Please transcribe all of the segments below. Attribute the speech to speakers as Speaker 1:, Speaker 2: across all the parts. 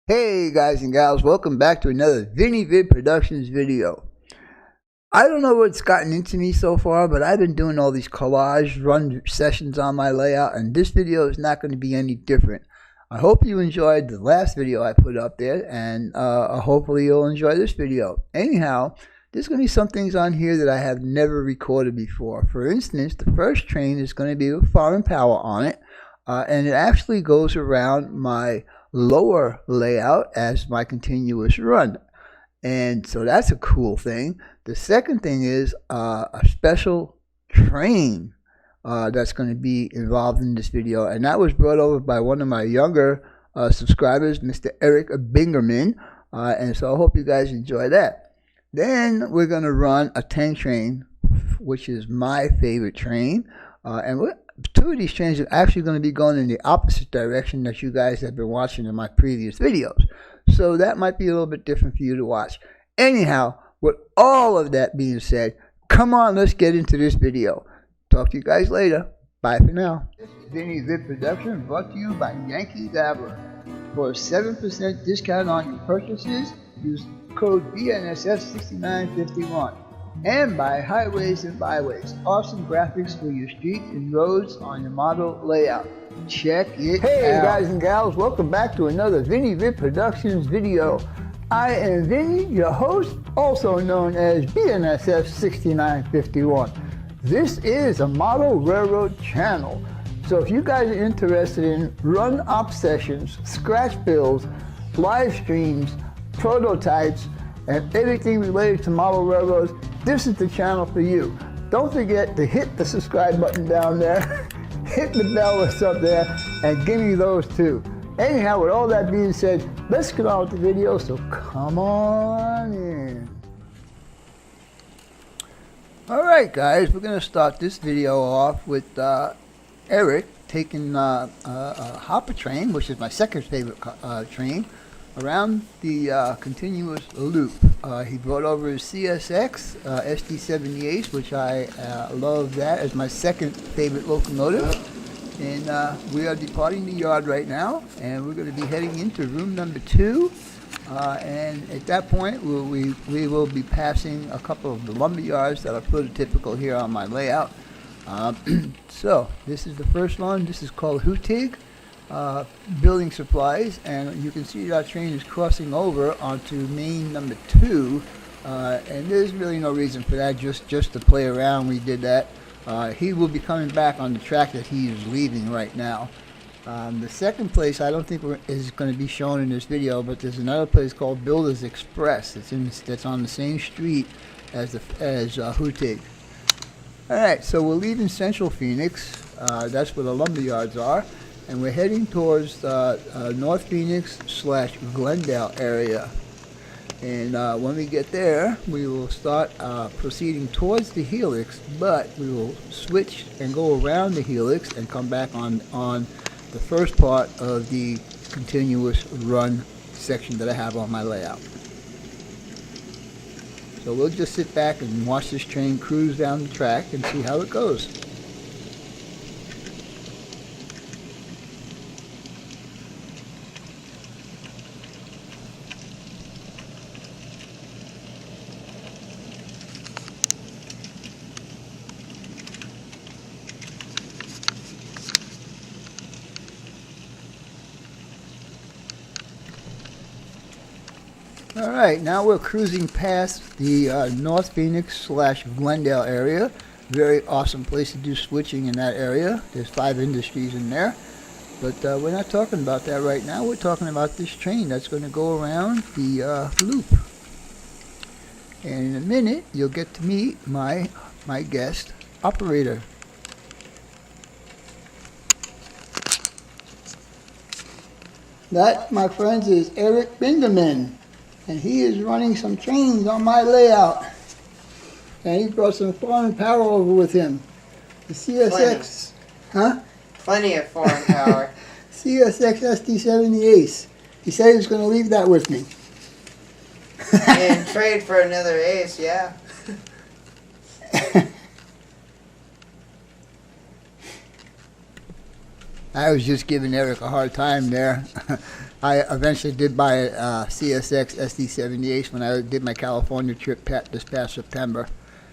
Speaker 1: Hey guys and gals, welcome back to another Vinny Vid Productions video. I don't know what's gotten into me so far, but I've been doing all these collage run sessions on my layout, and this video is not going to be any different. I hope you enjoyed the last video I put up there, and hopefully you'll enjoy this video. Anyhow, there's going to be some things on here that I have never recorded before. For instance, the first train is going to be with foreign power on it, and it actually goes around my lower layout as my continuous run, and so that's a cool thing. The second thing is a special train that's going to be involved in this video, and that was brought over by one of my younger subscribers, Mr. Eric Bingerman, and so I hope you guys enjoy that. Then we're going to run a tank train, which is my favorite train, and two of these trains are actually going to be going in the opposite direction that you guys have been watching in my previous videos. So that might be a little bit different for you to watch. Anyhow, with all of that being said, come on, let's get into this video. Talk to you guys later. Bye for now. This is Vinny Vid Production, brought to you by Yankee Dabbler. For a 7% discount on your purchases, use code BNSF6951. And by Highways and Byways, awesome graphics for your streets and roads on your model layout. Check it out. Hey guys and gals, welcome back to another Vinny Vid Productions video. I am Vinny, your host, also known as BNSF6951. This is a model railroad channel, so if you guys are interested in run-up sessions, scratch builds, live streams, prototypes, and everything related to model railroads, this is the channel for you. Don't forget to hit the subscribe button down there, hit the bell that's up there, and give me those too. Anyhow, with all that being said, let's get on with the video, so come on in. Alright guys, we're going to start this video off with Eric taking a hopper train, which is my second favorite train, around the continuous loop. He brought over his CSX SD70ace, which I love that as my second favorite locomotive. And we are departing the yard right now, and we're going to be heading into room number 2. And at that point, we will be passing a couple of the lumber yards that are prototypical here on my layout. So this is the first one. This is called Hootig. Building supplies, and you can see our train is crossing over onto main number 2, and there's really no reason for that, just to play around. We did that. He will be coming back on the track that he is leaving right now. The second place I don't think is going to be shown in this video, but there's another place called Builders Express. That's on the same street as Hootig. Alright, so we're leaving Central Phoenix. That's where the lumber yards are. And we're heading towards North Phoenix / Glendale area. And when we get there, we will start proceeding towards the helix, but we will switch and go around the helix and come back on the first part of the continuous run section that I have on my layout. So we'll just sit back and watch this train cruise down the track and see how it goes. Alright, now we're cruising past the North Phoenix / Glendale area. Very awesome place to do switching in that area. There's 5 industries in there. But we're not talking about that right now. We're talking about this train that's going to go around the loop. And in a minute, you'll get to meet my guest operator. That, my friends, is Eric Bingerman. And he is running some trains on my layout. And he brought some foreign power over with him. The CSX,
Speaker 2: Plenty of foreign power.
Speaker 1: CSX SD70ace. He said he was going to leave that with me.
Speaker 2: And trade for another ace, yeah.
Speaker 1: I was just giving Eric a hard time there. I eventually did buy a CSX SD70ace when I did my California trip this past September.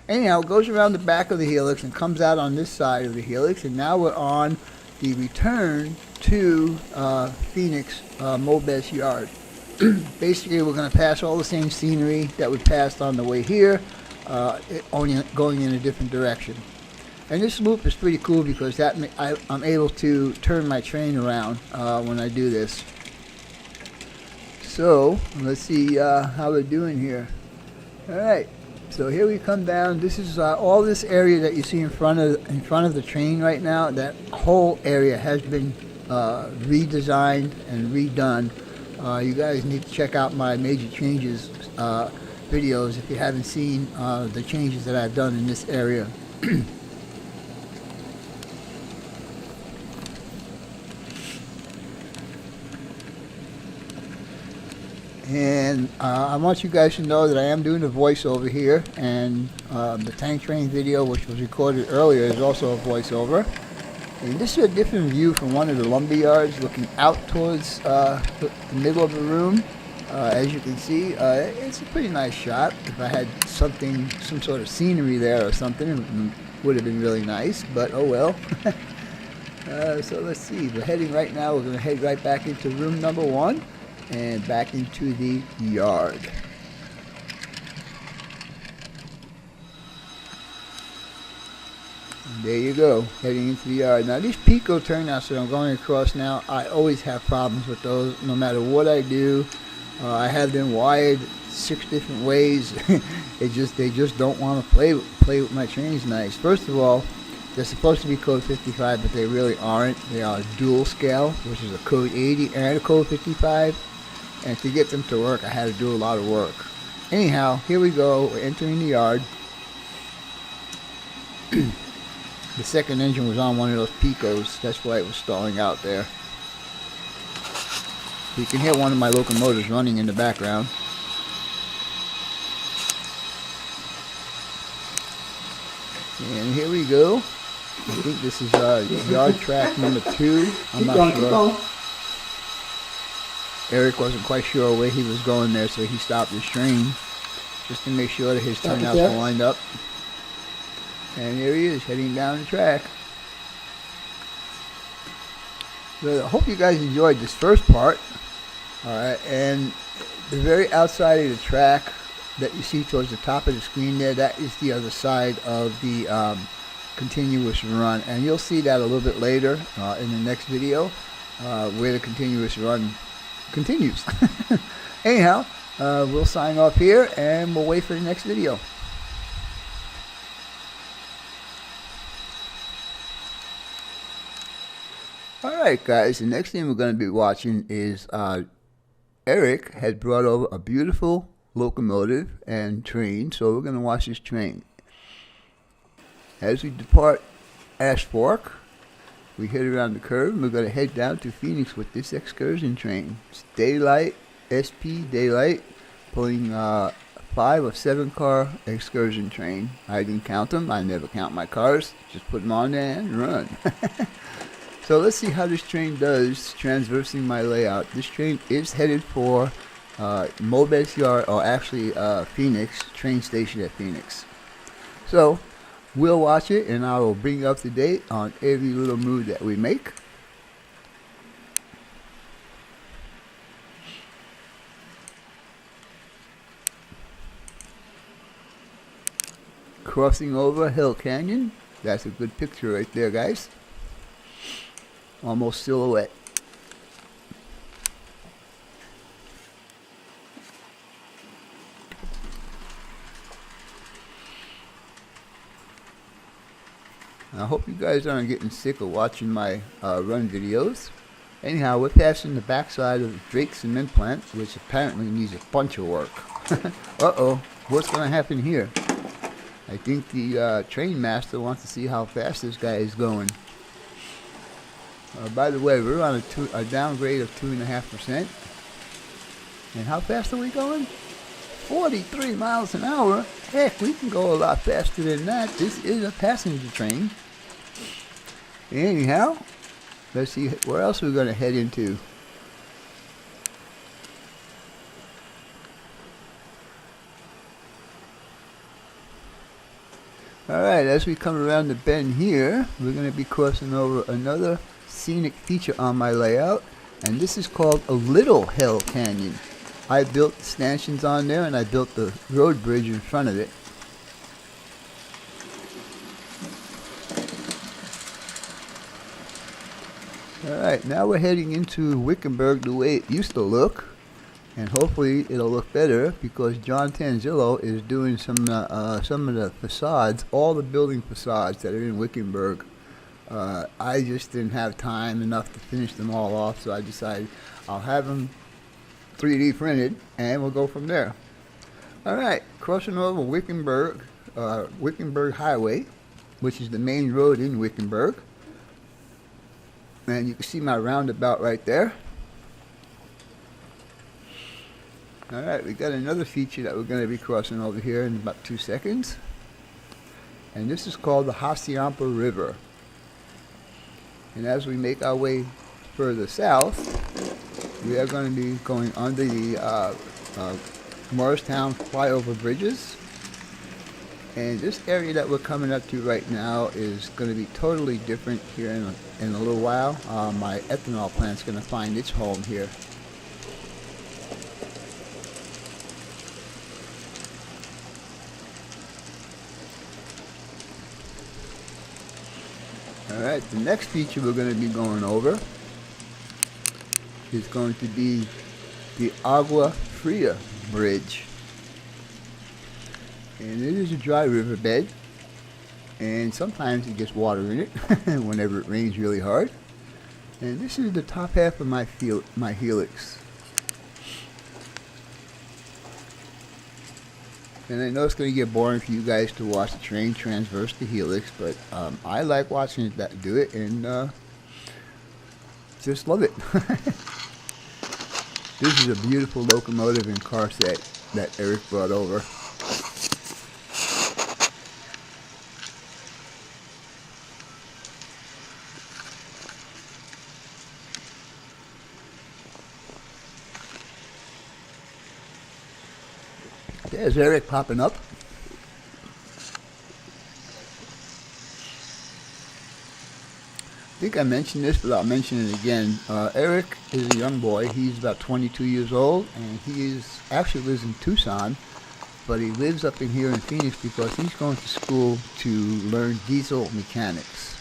Speaker 1: Anyhow, it goes around the back of the helix and comes out on this side of the helix, and now we're on the return to Phoenix Mobes Yard. Basically, we're going to pass all the same scenery that we passed on the way here, only going in a different direction. And this loop is pretty cool because I'm able to turn my train around when I do this. So let's see how we're doing here. All right, so here we come down. This is all this area that you see in front of the train right now. That whole area has been redesigned and redone. You guys need to check out my major changes videos if you haven't seen the changes that I've done in this area. And I want you guys to know that I am doing a voiceover here, and the tank train video, which was recorded earlier, is also a voiceover. And this is a different view from one of the lumber yards, looking out towards the middle of the room. As you can see, it's a pretty nice shot. If I had some sort of scenery there or something, it would have been really nice, but oh well. So let's see, we're heading right now, we're going to head right back into room number 1. And back into the yard. And there you go, heading into the yard. Now these Pico turnouts that I'm going across now, I always have problems with those, no matter what I do. I have them wired 6 different ways. they just don't want to play with my trains nice. First of all, they're supposed to be code 55, but they really aren't. They are dual scale, which is a code 80 and a code 55. And to get them to work, I had to do a lot of work. Anyhow, here we go. We're entering the yard. The second engine was on one of those Picos. That's why it was stalling out there. You can hear one of my locomotives running in the background. And here we go. I think this is yard track number 2. I'm not sure. Eric wasn't quite sure where he was going there, so he stopped his train just to make sure that his turnouts were lined up. And there he is, heading down the track. So I hope you guys enjoyed this first part. Alright, and the very outside of the track that you see towards the top of the screen there, that is the other side of the continuous run. And you'll see that a little bit later in the next video, where the continuous run continues. Anyhow, we'll sign off here and we'll wait for the next video. Alright guys, the next thing we're going to be watching is Eric has brought over a beautiful locomotive and train, so we're going to watch this train. As we depart Ash Fork, we head around the curve and we're going to head down to Phoenix with this excursion train. It's Daylight, SP Daylight, pulling 5 or 7 car excursion train. I didn't count them. I never count my cars. Just put them on there and run. So let's see how this train does transversing my layout. This train is headed for Mobes Yard, or actually Phoenix, train station at Phoenix. So we'll watch it and I will bring you up to date on every little move that we make. Crossing over Hill Canyon. That's a good picture right there, guys. Almost silhouette. I hope you guys aren't getting sick of watching my run videos. Anyhow, we're passing the backside of the Drake cement plant, which apparently needs a bunch of work. Uh-oh, what's going to happen here? I think the train master wants to see how fast this guy is going. By the way, we're on a downgrade of 2.5%. And how fast are we going? 43 miles an hour. Heck, we can go a lot faster than that. This is a passenger train. Anyhow, let's see where else we're going to head into. Alright, as we come around the bend here, we're going to be crossing over another scenic feature on my layout, and this is called a Little Hell Canyon. I built the stanchions on there, and I built the road bridge in front of it. Alright, now we're heading into Wickenburg the way it used to look, and hopefully it'll look better because John Tanzillo is doing some of the facades, all the building facades that are in Wickenburg. I just didn't have time enough to finish them all off, so I decided I'll have them 3D printed and we'll go from there. Alright, crossing over Wickenburg Highway, which is the main road in Wickenburg. And you can see my roundabout right there. Alright, we got another feature that we're going to be crossing over here in about 2 seconds. And this is called the Hacienda River. And as we make our way further south, we are going to be going under the Morristown flyover bridges. And this area that we're coming up to right now is going to be totally different here in a little while. My ethanol plant's going to find its home here. Alright, the next feature we're going to be going over is going to be the Agua Fria Bridge. And it is a dry riverbed, and sometimes it gets water in it whenever it rains really hard. And this is the top half of my helix. And I know it's going to get boring for you guys to watch the train transverse the helix, but I like watching it do it, and just love it. This is a beautiful locomotive and car set that Eric brought over. There's Eric popping up. I think I mentioned this, but I'll mention it again. Eric is a young boy. He's about 22 years old, and he actually lives in Tucson, but he lives up in here in Phoenix because he's going to school to learn diesel mechanics.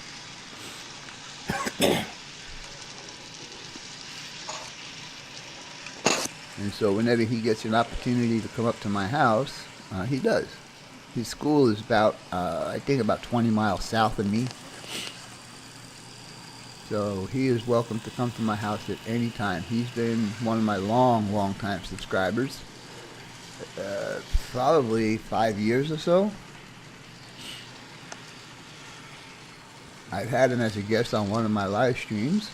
Speaker 1: And so whenever he gets an opportunity to come up to my house, he does. His school is about, I think about 20 miles south of me. So he is welcome to come to my house at any time. He's been one of my long time subscribers. Probably 5 years or so. I've had him as a guest on one of my live streams.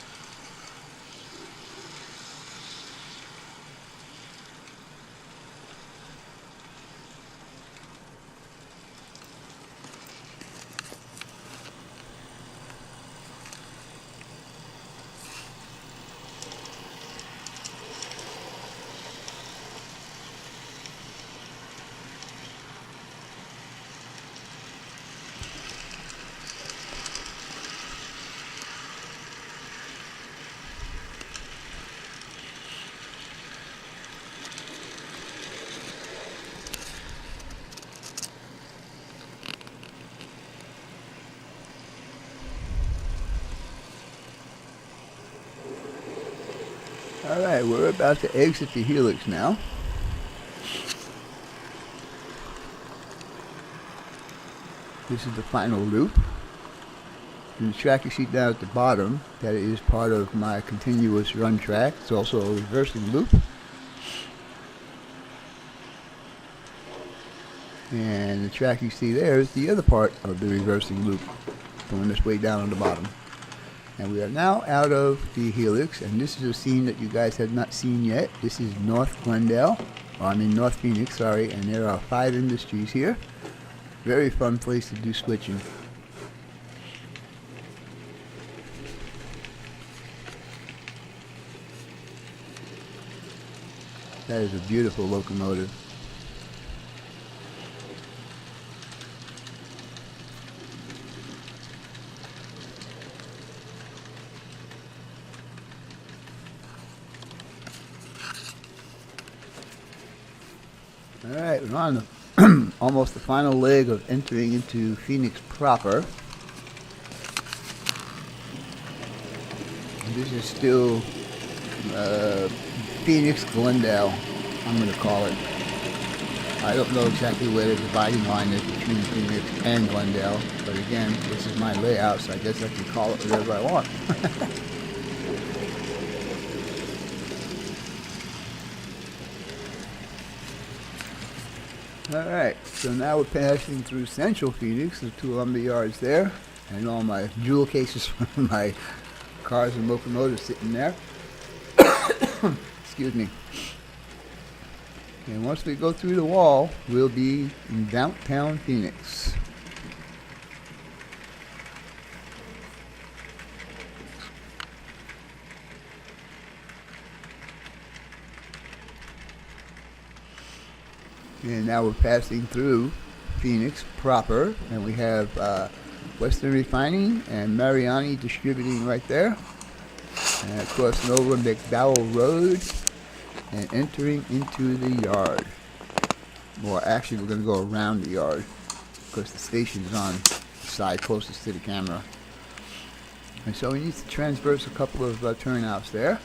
Speaker 1: Alright, we're about to exit the helix now. This is the final loop. And the track you see down at the bottom, that is part of my continuous run track. It's also a reversing loop. And the track you see there is the other part of the reversing loop, going this way down on the bottom. And we are now out of the helix, and this is a scene that you guys have not seen yet. This is North Glendale, or I mean North Phoenix, sorry, and there are 5 industries here. Very fun place to do switching. That is a beautiful locomotive. Alright, we're on the almost the final leg of entering into Phoenix proper. This is still Phoenix Glendale, I'm going to call it. I don't know exactly where the dividing line is between Phoenix and Glendale, but again, this is my layout, so I guess I can call it whatever I want. Alright, so now we're passing through Central Phoenix, the two lumber yards there, and all my jewel cases for my cars and locomotives sitting there. Excuse me. And once we go through the wall, we'll be in downtown Phoenix. And now we're passing through Phoenix proper, and we have Western Refining and Mariani Distributing right there. And crossing over McDowell Road and entering into the yard. Well, actually, we're going to go around the yard because the station is on the side closest to the camera. And so we need to transverse a couple of turnouts there.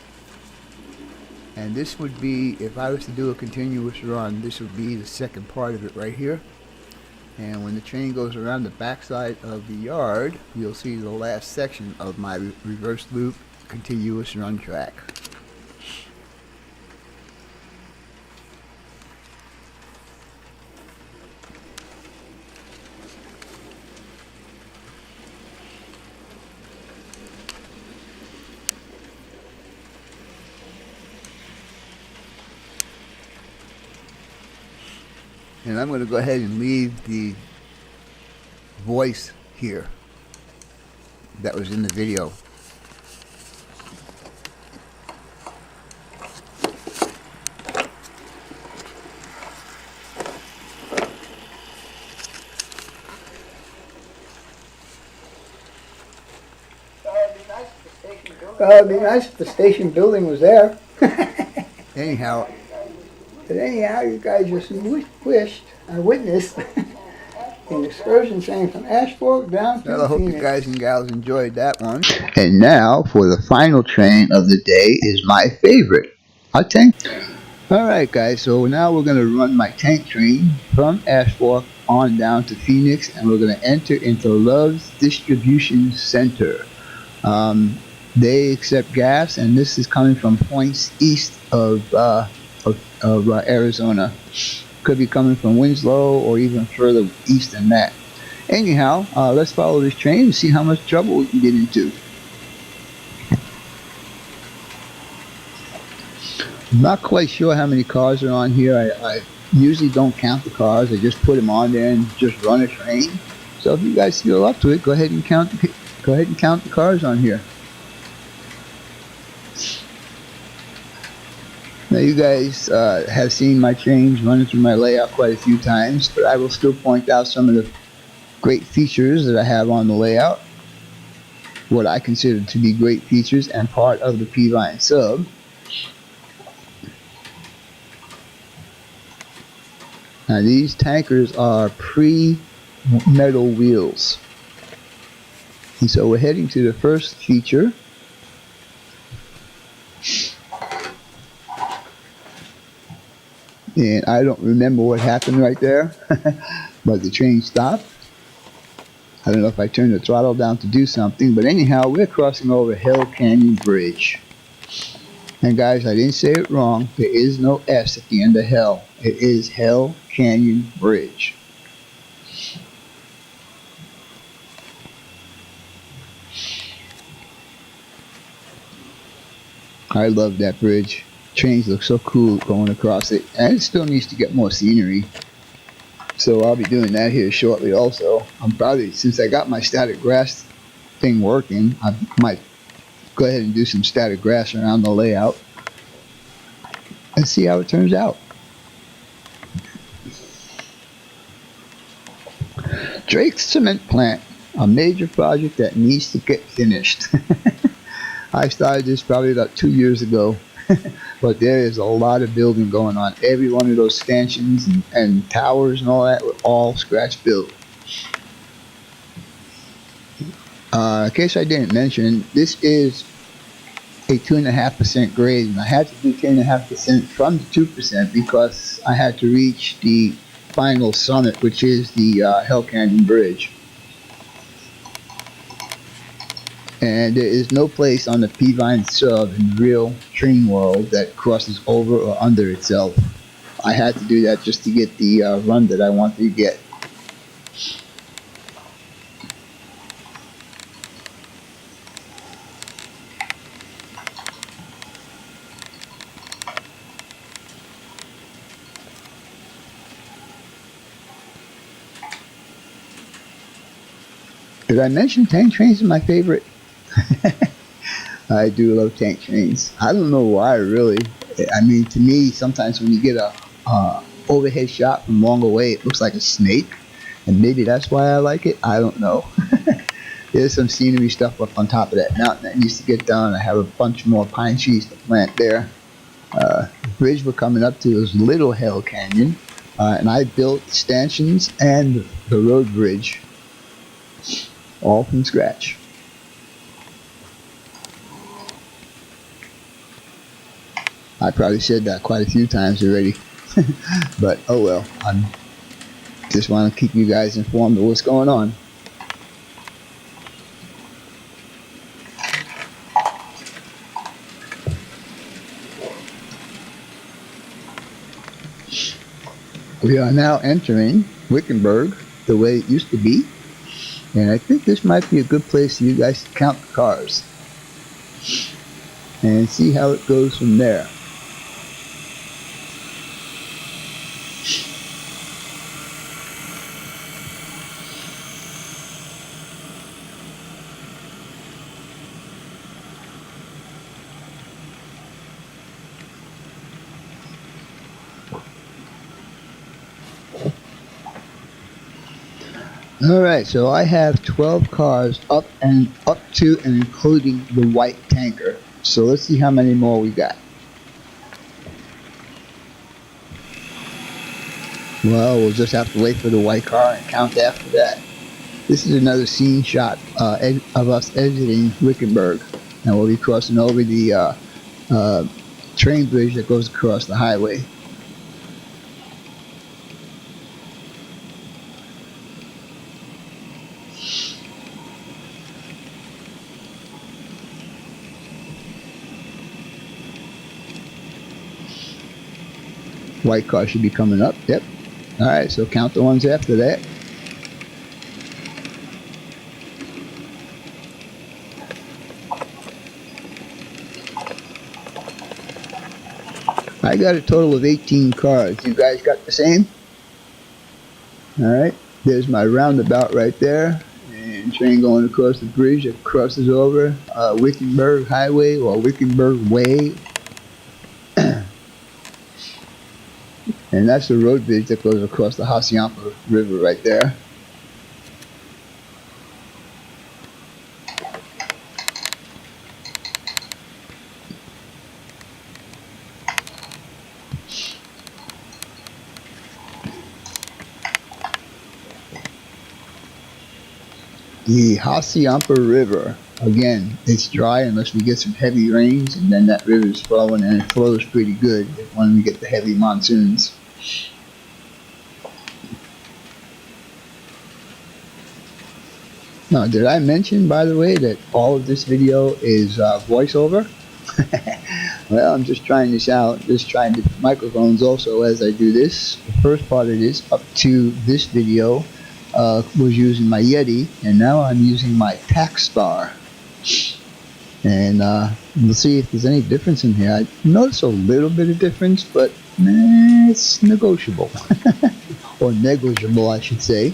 Speaker 1: And this would be, if I was to do a continuous run, this would be the second part of it right here. And when the train goes around the backside of the yard, you'll see the last section of my reverse loop continuous run track. And I'm going to go ahead and leave the voice here that was in the video.
Speaker 3: It'd be nice if the station building was there.
Speaker 1: Anyhow,
Speaker 3: But anyhow, you guys just witnessed an excursion train from Ashford down to
Speaker 1: well, I hope you
Speaker 3: Phoenix.
Speaker 1: guys and gals enjoyed that one. And now for the final train of the day is my favorite, a tank. Alright guys, so now we're going to run my tank train from Ashford on down to Phoenix, and we're going to enter into Love's Distribution Center. They accept gas, and this is coming from points east of Arizona. Could be coming from Winslow or even further east than that. Anyhow, let's follow this train and see how much trouble we can get into. I'm not quite sure how many cars are on here. I usually don't count the cars. I just put them on there and just run a train. So if you guys feel up to it, go ahead and count the cars on here. Now you guys have seen my trains running through my layout quite a few times, but I will still point out some of the great features that I have on the layout. What I consider to be great features and part of the Peavine Sub. Now these tankers are pre-metal wheels. And so we're heading to the first feature. And I don't remember what happened right there, but the train stopped. I don't know if I turned the throttle down to do something, but anyhow, we're crossing over Hell Canyon Bridge. And guys, I didn't say it wrong. There is no S at the end of Hell. It is Hell Canyon Bridge. I love that bridge. Trains look so cool going across it, and it still needs to get more scenery, so I'll be doing that here shortly also. I'm probably, since I got my static grass thing working, I might go ahead and do some static grass around the layout and see how it turns out. Drake's Cement Plant, a major project that needs to get finished. I started this probably about 2 years ago. but there is a lot of building going on. Every one of those stanchions and towers and all that were all scratch built. In case I didn't mention, this is a 2.5% grade, and I had to do 2.5% from the 2% because I had to reach the final summit, which is the Hell Canyon Bridge. And there is no place on the Peavine Sub in the real train world that crosses over or under itself. I had to do that just to get the run that I wanted to get. Did I mention tank trains are my favorite? I do love tank trains. I don't know why, really. I mean, to me, sometimes when you get a overhead shot from long away, it looks like a snake, and maybe that's why I like it. I don't know. There's some scenery stuff up on top of that mountain that needs to get done. I have a bunch more pine trees to plant there. The bridge we're coming up to is Little Hell Canyon, and I built stanchions and the road bridge all from scratch. I probably said that quite a few times already, but oh well. I just want to keep you guys informed of what's going on. We are now entering Wickenburg the way it used to be, and I think this might be a good place for you guys to count the cars and see how it goes from there. Alright, so I have 12 cars up to and including the white tanker. So let's see how many more we got. Well, we'll just have to wait for the white car and count after that. This is another scene shot of us exiting Wickenburg, and we'll be crossing over the train bridge that goes across the highway. White car should be coming up. Yep. Alright, so count the ones after that. I got a total of 18 cars. You guys got the same? Alright, there's my roundabout right there. And train going across the bridge that crosses over Wickenburg Highway or Wickenburg Way. And that's the road bridge that goes across the Hacienda River right there. The Hacienda River, again, it's dry unless we get some heavy rains, and then that river is flowing, and it flows pretty good when we get the heavy monsoons. Now, did I mention, by the way, that all of this video is voiceover? Well, I'm just trying this out, just trying the microphones also as I do this. The first part of this, up to this video, was using my Yeti, and now I'm using my Takstar. And we'll see if there's any difference in here. I notice a little bit of difference, but it's negotiable. Or negligible, I should say.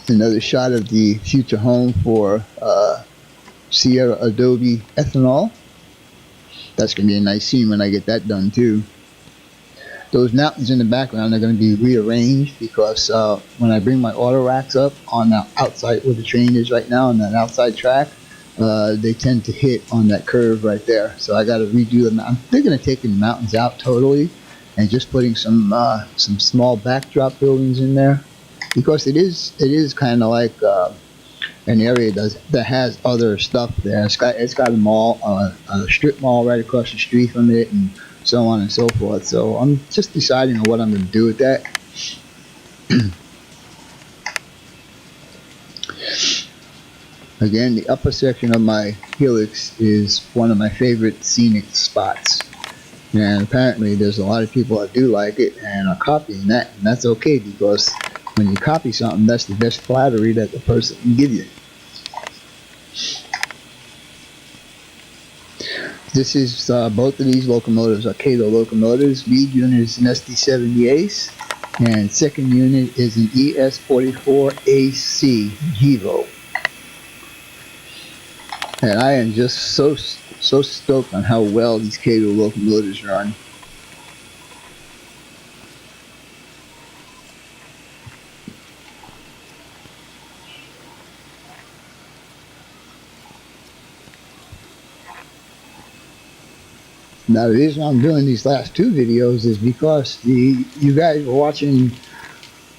Speaker 1: Another shot of the future home for Sierra Adobe Ethanol. That's going to be a nice scene when I get that done too. Those mountains in the background are going to be rearranged because when I bring my auto racks up on the outside where the train is right now on that outside track, they tend to hit on that curve right there. So I got to redo them. I'm thinking of taking the mountains out totally and just putting some small backdrop buildings in there, because it is kind of like an area that has other stuff there. It's got a mall, a strip mall right across the street from it, and so on and so forth. So I'm just deciding on what I'm going to do with that. Again, the upper section of my helix is one of my favorite scenic spots, and apparently there's a lot of people that do like it and are copying that, and that's okay, because when you copy something, that's the best flattery that the person can give you. This is both of these locomotives are Cato locomotives. Lead unit is an SD70ace, and second unit is an ES44AC Givo. And I am just so stoked on how well these Cato locomotives run. Now the reason I'm doing these last two videos is because you guys were watching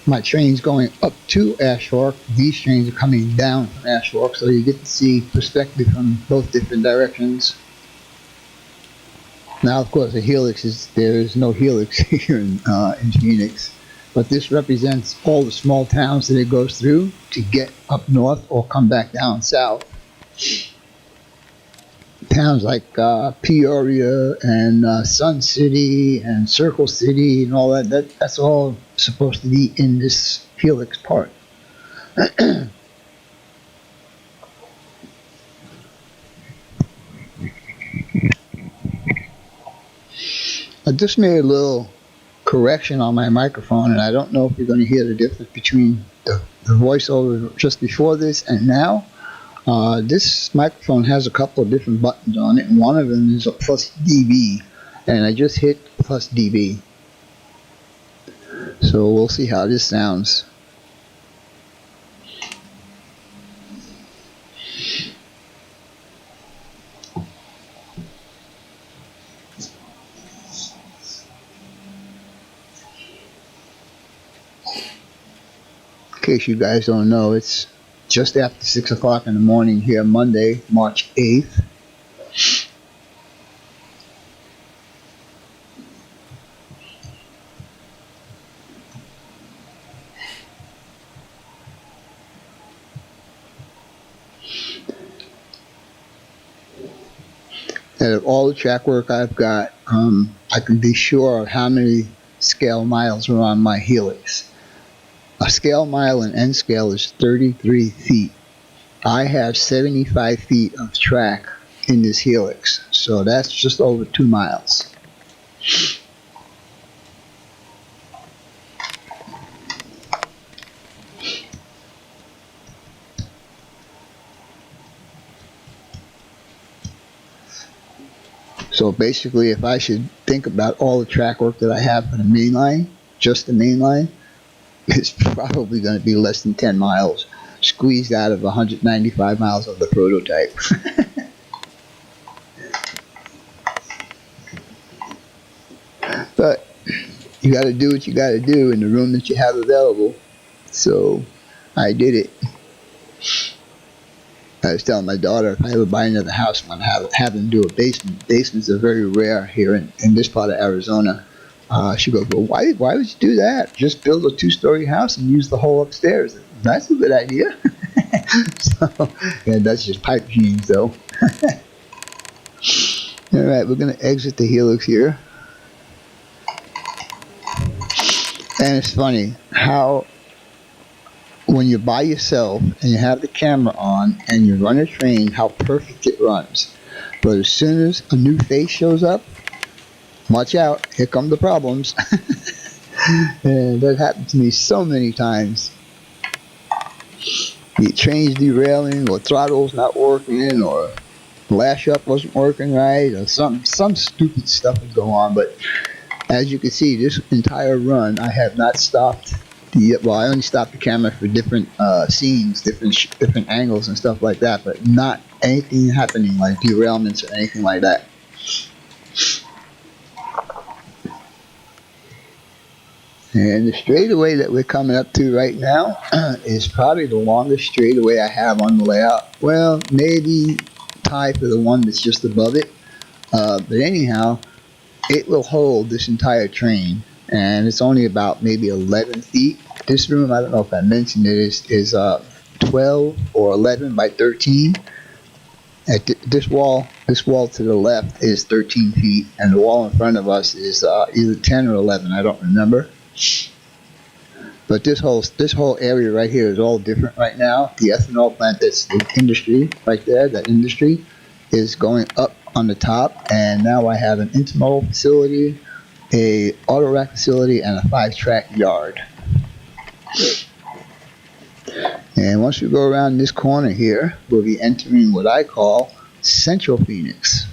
Speaker 1: my trains going up to Ash Fork. These trains are coming down from Ash Fork, so you get to see perspective from both different directions. Now, of course, there is no helix here in Phoenix, but this represents all the small towns that it goes through to get up north or come back down south. Towns like Peoria and Sun City and Circle City and all that's all supposed to be in this helix part. I just made a little correction on my microphone, and I don't know if you're going to hear the difference between the voiceover just before this and now. This microphone has a couple of different buttons on it, and one of them is a plus dB, and I just hit plus dB. So we'll see how this sounds. In case you guys don't know, it's just after 6 o'clock in the morning here, Monday, March 8th. And of all the track work I've got, I can be sure of how many scale miles are on my helix. A scale mile in N scale is 33 feet. I have 75 feet of track in this helix, so that's just over 2 miles. So basically, if I should think about all the track work that I have for the main line, just the main line, it's probably going to be less than 10 miles, squeezed out of 195 miles of the prototype. But you got to do what you got to do in the room that you have available. So I did it. I was telling my daughter, if I ever buy another house, I'm going to have them do a basement. Basements are very rare here in this part of Arizona. She goes, well, why would you do that? Just build a 2-story house and use the whole upstairs. That's a good idea. So, yeah, that's just pipe dreams, though. All right, we're going to exit the helix here. And it's funny how when you're by yourself and you have the camera on and you run a train, how perfect it runs. But as soon as a new face shows up, watch out, here come the problems. And that happened to me so many times. The train's derailing, or throttle's not working, or lash up wasn't working right, or some stupid stuff would go on. But as you can see, this entire run, I have not stopped. Well, I only stopped the camera for different scenes, different angles and stuff like that, but not anything happening like derailments or anything like that. And the straightaway that we're coming up to right now is probably the longest straightaway I have on the layout. Well, maybe tied for the one that's just above it. But anyhow, it will hold this entire train. And it's only about maybe 11 feet. This room, I don't know if I mentioned it, is 12 or 11 by 13. At this wall to the left is 13 feet. And the wall in front of us is either 10 or 11, I don't remember. But this whole area right here is all different right now. The ethanol plant, that's the industry right there, that industry is going up on the top, and now I have an Ethanol facility, a auto rack facility, and a 5-track yard. And once we go around this corner here, we'll be entering what I call Central Phoenix.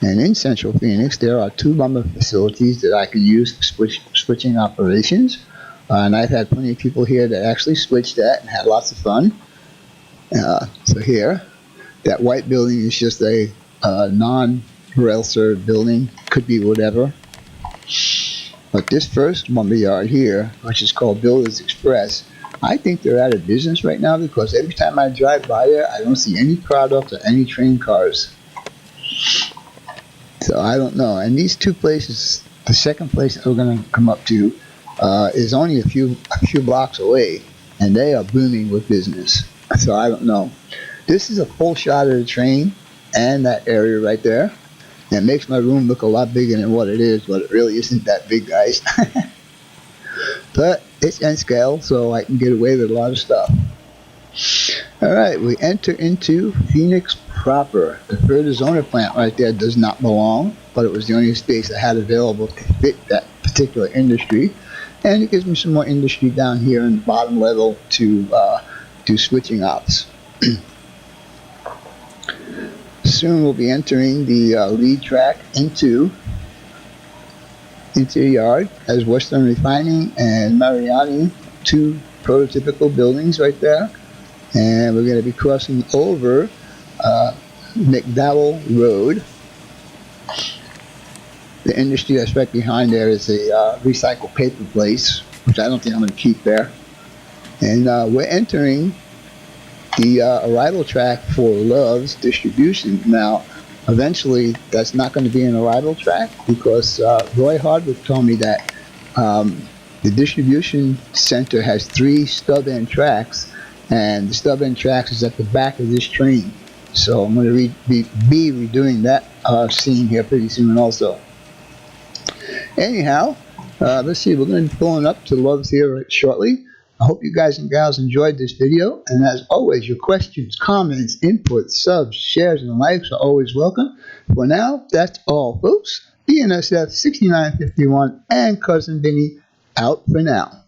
Speaker 1: And in Central Phoenix, there are 2 lumber facilities that I can use for switching operations. And I've had plenty of people here that actually switched that and had lots of fun. So here, that white building is just a non-rail served building, could be whatever. But this first lumber yard here, which is called Builders Express, I think they're out of business right now because every time I drive by there, I don't see any products or any train cars. So I don't know. And these 2 places, the second place that we're going to come up to is only a few blocks away, and they are booming with business. So I don't know. This is a full shot of the train and that area right there. And it makes my room look a lot bigger than what it is, but it really isn't that big, guys. But it's N scale, so I can get away with a lot of stuff. Alright, we enter into Phoenix proper. The Fertizoner plant right there does not belong, but it was the only space I had available to fit that particular industry. And it gives me some more industry down here in the bottom level to do switching ops. Soon we'll be entering the lead track into the yard as Western Refining and Mariani, 2 prototypical buildings right there. And we're going to be crossing over McDowell Road. The industry that's right behind there is a recycled paper place, which I don't think I'm going to keep there. And we're entering the arrival track for Love's distribution. Now, eventually, that's not going to be an arrival track because Roy Hardwick told me that the distribution center has 3 stub-end tracks, and the stub-end tracks is at the back of this train. So I'm going to be redoing that scene here pretty soon also. Anyhow, let's see, we're going to be pulling up to Love's here shortly. I hope you guys and gals enjoyed this video, and as always, your questions, comments, inputs, subs, shares, and likes are always welcome. For now, that's all, folks. BNSF 6951 and Cousin Vinny out for now.